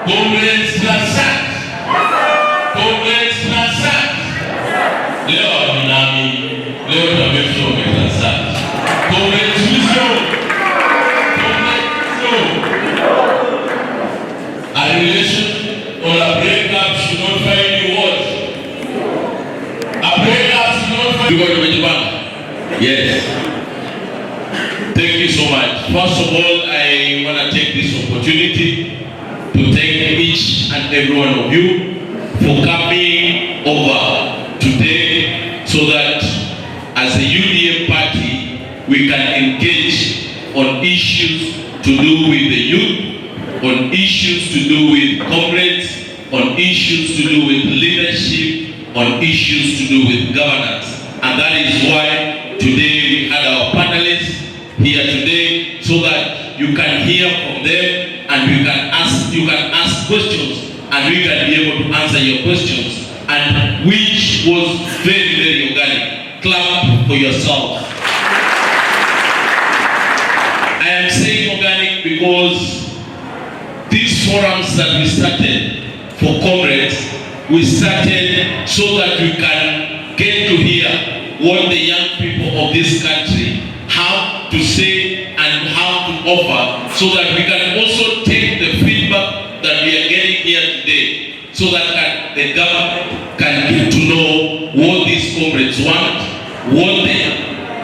Comrades Lasat. Comrades Lasat. Leo nami, leo tumefika Lasat. Comrades Wiso. Comrades Wiso. A relation or a breakup should not find you what? A breakup should not find you. You got to be Yes. Thank you so much. First of all, I want to take this opportunity to thank each and every one of you for coming over today so that as a UDM party, we can engage on issues to do with the youth, on issues to do with comrades, on issues to do with leadership, on issues to do with governance. And that is why today we had our panelists here today so that you can hear from them and you can ask questions and we can be able to answer your questions, and which was very, very organic. Clap for yourself. I am saying organic because these forums that we started for comrades, we started so that we can get to hear what the young people of this country have to say and how to offer, so that we can also take the feedback that we are getting here today, so that the government can get to know what these comrades want, what they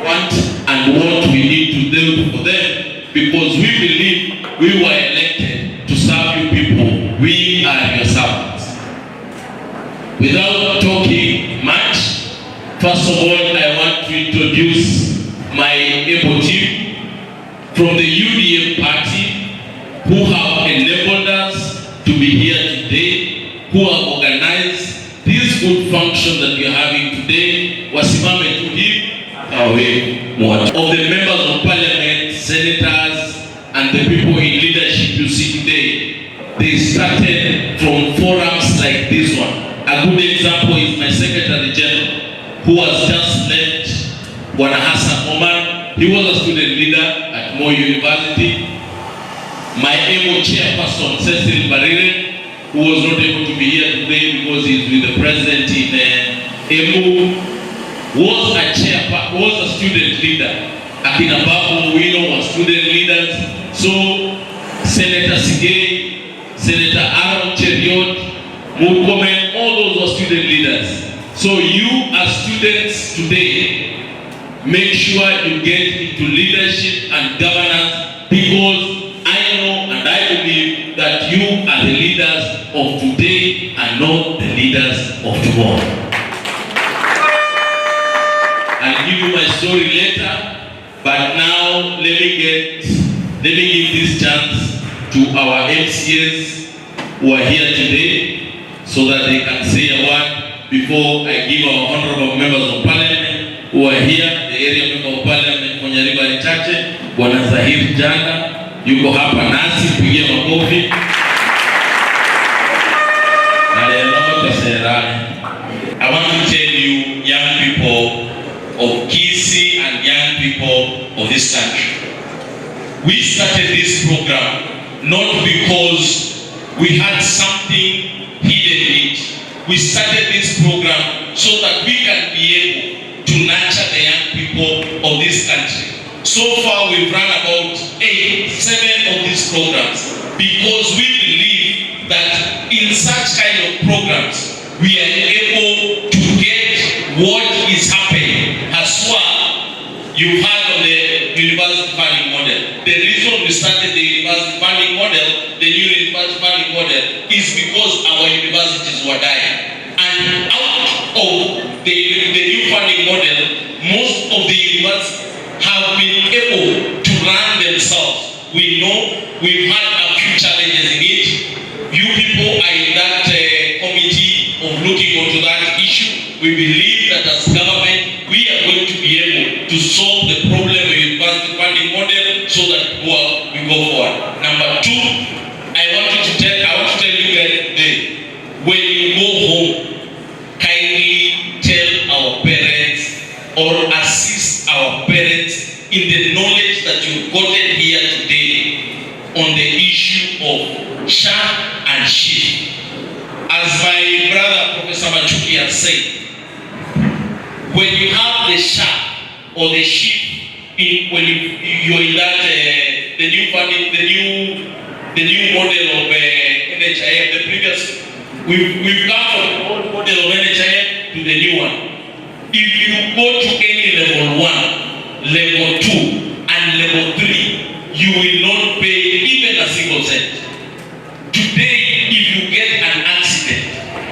want, and what we need to do for them, because we believe we were elected to serve you people. We are your servants. Without talking much, first of all, I want to introduce my able team from the UDM party who have enabled us to be here today, who have organized this good function that we are having today. Wasimame tu hivi of the members of parliament, senators, and the people in leadership you see today. They started from forums like this one. A good example is my Secretary General, who has just left, Bwana Hassan Omar. He was a student leader at Moi University. My AMO chairperson, Cecil Barire, who was not able to be here today because he's with the president in AMO, was a student leader. Akina Babu Wino was student leaders. So Senator Sigei, Senator Aaron Cheriot, Murkomen, all those were student leaders. So you as students today, make sure you get into leadership and governance, because I know and I believe that you are the leaders of today and not the leaders of tomorrow. I'll give you my story later, but now let me give this chance to our MCAs who are here today so that they can say a word before I give our honorable members of parliament who are here. The area member of parliament Nyaribo Chache, Bwana Zahir Janga yuko hapa nasi, pigia makofi. I want to tell you, young people of Kisii and young people of this country, we started this program not because we had something hidden in it. We started this program so that we can be able to nurture the young people of this country. So far we've run about 7 of these programs, because we believe that in such kind of programs we are able to get what is happening. As well, you heard of the university funding model. The reason we started the university funding model, the new university funding model, is because our universities were dying. And out of the new funding model, most of the universities have been able to run themselves. We know we've had a few challenges in it. You people are in that committee of looking onto that issue. We believe that as government, we are going to be able to solve the problem of university funding model so that we go forward. Number 2, I want to tell you guys today, when you go home, kindly tell our parents or assist our parents in the knowledge that you've gotten here today on the issue issue of shark and sheep. As my brother Professor Machuki has said, when you have the shark or the sheep when you're in that the new funding, the new model of NHIF, the previous we've come from the old model of NHIF to the new one. If you go to any level 1, level 2, and level 3, you will not pay even a single cent. Today, if you get an accident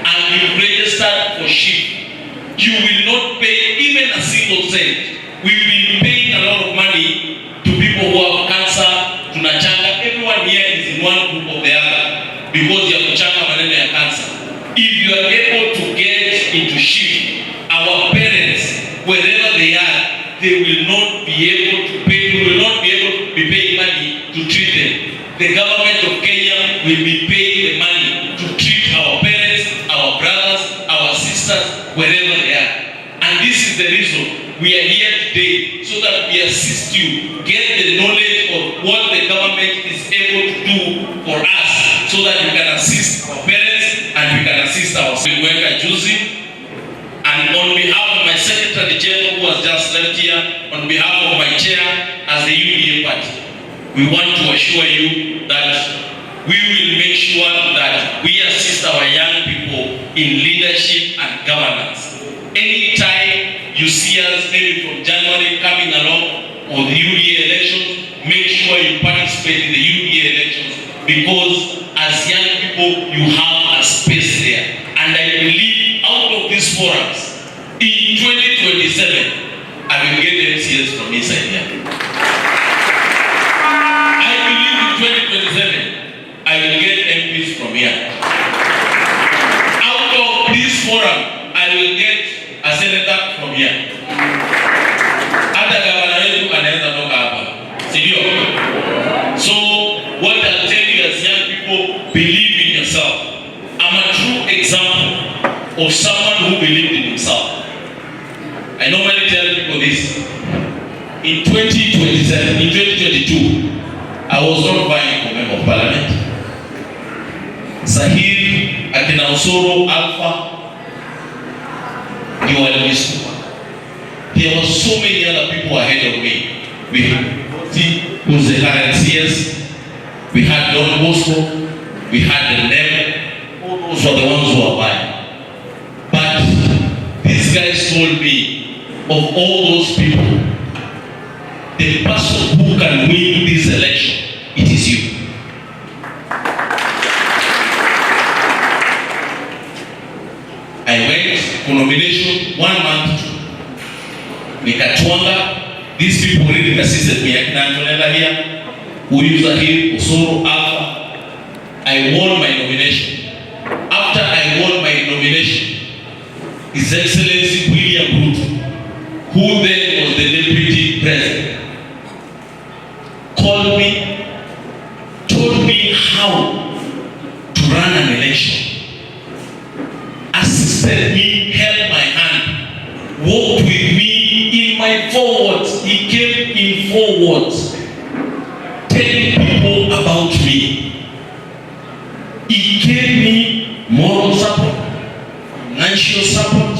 and you register for sheep, you will not pay even a single cent. We've been paying a lot of money to people who have cancer, to Nachanga. Everyone here is in one group or the other because you have Nachanga maneno ya cancer. If you are able to get into sheep, our parents, wherever they are, they will not be able to pay. We will not be able to be paying money to treat them. The government of Kenya will be paying the money to treat our parents, our brothers, our sisters, wherever they are. And this is the reason we are here today, so that we assist you, get the knowledge of what the government is able to do for us, so that we can assist our parents and we can assist our juzi. And on behalf of my Secretary General who has just left here, on behalf of my chair as the UDA party, we want to assure you that we will make sure that we assist our young people in leadership and governance. Anytime you see us, maybe from January coming along, or the UDA elections, make sure you participate in the UDA elections, because as young people, you have a space there. And I believe out of these forums, in 2027, I will get MCS from inside here. I believe in 2027, I will get MPs from here. Out of this forum, I will get a senator from here. Hata gavana wetu anaweza toka hapa. Sindio? So, what I'll tell you as young people, believe in yourself. I'm a true example of someone who believed in himself. I normally tell people this. In 2027, in 2022, I was not vying for member of parliament. Sahir, akina Osoro, Alpha, you are listening. There were so many other people ahead of me. We had who was the current CS, we had Don Bosco, we had the NEM, all those were the ones who were buying. But these guys told me, of all those people, the person who can win this election, it is you. I went for nomination 1 month to Nikatwanga. These people really assisted me. Akinantonela here, Uyuza here, Osoro, Alpha. I won my nomination. After I won my nomination, His Excellency William Ruto, who then was the Deputy President, called me, told me how to run an election, assisted me, held my hand, walked with me in my forwards. He came in forwards, telling people about me. He gave me moral support, financial support,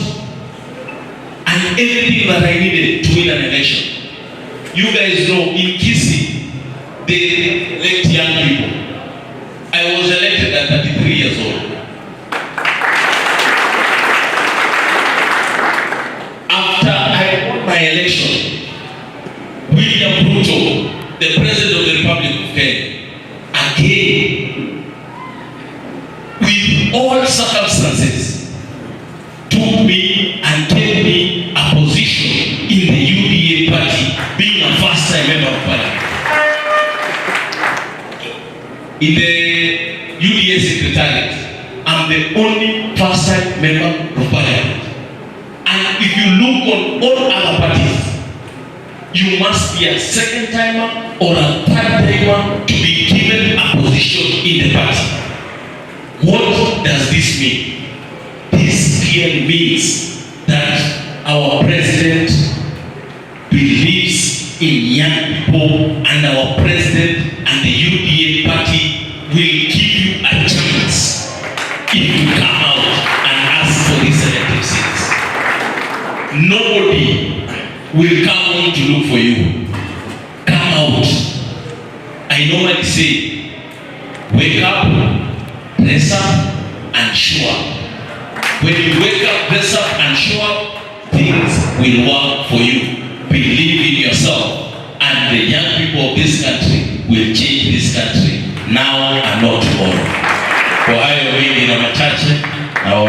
and everything that I needed to win an election. You guys know, in Kisii, they elect young people. I was elected at 33 years old. After I won my election, William Ruto, the President of the Republic of Kenya, again, with all circumstances, took me and gave me a position in the UDA party, being a first-time member of parliament. In the UDA secretariat, I'm the only first-time member of parliament. And if you look on all other parties, you must be a second-timer or a third-timer to be given a position in the party. What does this mean? This clearly means that our president believes in young people, and our president and the UDA party will give you a chance if you come out and ask for these elective seats. Nobody will come home to look for you. Come out. I normally say, wake up, dress up, and show up. When you wake up, dress up, and show up, things will work for you. Believe in yourself, and the young people of this country will change this country now and not tomorrow. Kwa hayo mengi na machache na